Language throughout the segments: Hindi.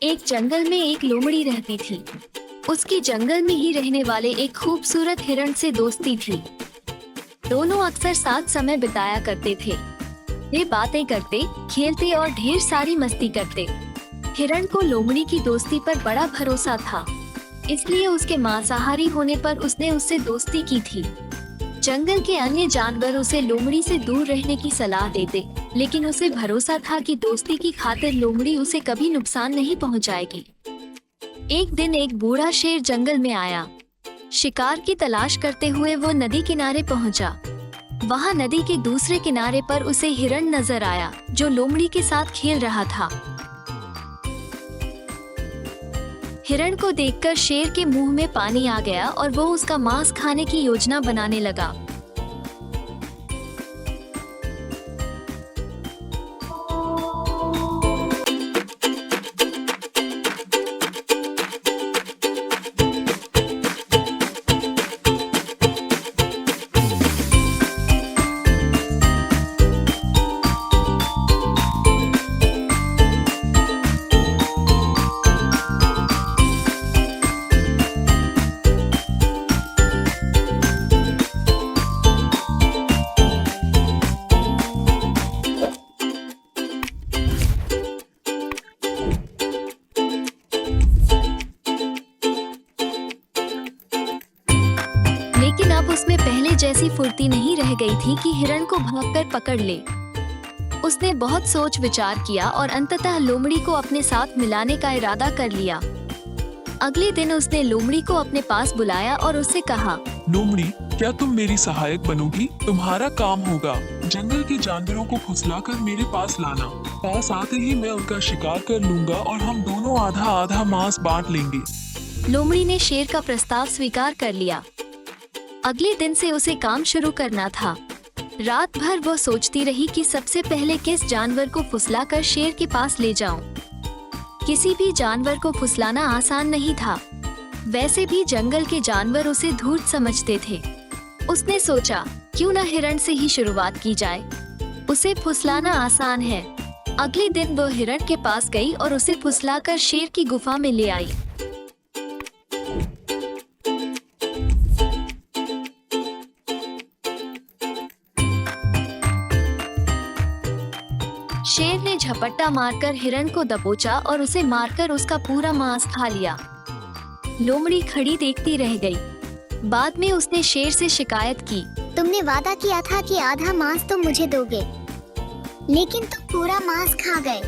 एक जंगल में एक लोमड़ी रहती थी। उसकी जंगल में ही रहने वाले एक खूबसूरत हिरण से दोस्ती थी। दोनों अक्सर साथ समय बिताया करते थे। वे बातें करते, खेलते और ढेर सारी मस्ती करते। हिरण को लोमड़ी की दोस्ती पर बड़ा भरोसा था, इसलिए उसके मांसाहारी होने पर उसने उससे दोस्ती की थी। जंगल के अन्य जानवर उसे लोमड़ी से दूर रहने की सलाह देते, लेकिन उसे भरोसा था कि दोस्ती की खातिर लोमड़ी उसे कभी नुकसान नहीं पहुंचाएगी। एक दिन एक बूढ़ा शेर जंगल में आया। शिकार की तलाश करते हुए वो नदी किनारे पहुंचा। वहां नदी के दूसरे किनारे पर उसे हिरण नजर आया, जो लोमड़ी के साथ खेल रहा था। हिरण को देखकर शेर के मुंह में पानी आ गया और वो उसका मांस खाने की योजना बनाने लगा। लेकिन अब उसमें पहले जैसी फुर्ती नहीं रह गई थी कि हिरण को भागकर पकड़ ले। उसने बहुत सोच विचार किया और अंततः लोमड़ी को अपने साथ मिलाने का इरादा कर लिया। अगले दिन उसने लोमड़ी को अपने पास बुलाया और उससे कहा, लोमड़ी, क्या तुम मेरी सहायक बनोगी? तुम्हारा काम होगा जंगल के जानवरों को फुसलाकर मेरे पास लाना। पास आते ही मैं उनका शिकार कर लूंगा और हम दोनों आधा आधा मांस बांट लेंगे। लोमड़ी ने शेर का प्रस्ताव स्वीकार कर लिया। अगले दिन से उसे काम शुरू करना था। रात भर वो सोचती रही कि सबसे पहले किस जानवर को फुसलाकर शेर के पास ले जाऊं। किसी भी जानवर को फुसलाना आसान नहीं था। वैसे भी जंगल के जानवर उसे धूर्त समझते थे। उसने सोचा, क्यों न हिरण से ही शुरुआत की जाए। उसे फुसलाना आसान है। अगले दिन वो हिरण के पास गई और उसे फुसलाकर शेर की गुफा में ले आई। शेर ने झपट्टा मारकर हिरण को दबोचा और उसे मारकर उसका पूरा मांस खा लिया। लोमड़ी खड़ी देखती रह गई। बाद में उसने शेर से शिकायत की, तुमने वादा किया था कि आधा मांस तुम मुझे दोगे, लेकिन तुम पूरा मांस खा गए।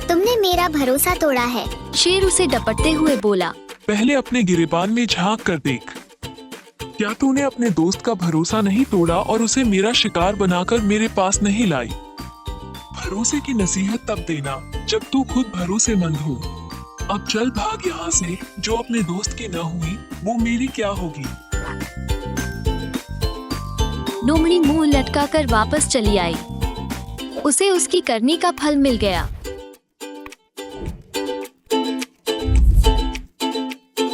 तुमने मेरा भरोसा तोड़ा है। शेर उसे डपटते हुए बोला, पहले अपने गिरेबान में झांक कर देख। क्या तूने अपने दोस्त का भरोसा नहीं तोड़ा और उसे मेरा शिकार बनाकर मेरे पास नहीं लाई? भरोसे की नसीहत तब देना जब तू खुद भरोसेमंद हो। अब चल भाग यहाँ से। जो अपने दोस्त की न हुई वो मेरी क्या होगी? लोमड़ी मुंह लटकाकर वापस चली आई। उसे उसकी करनी का फल मिल गया।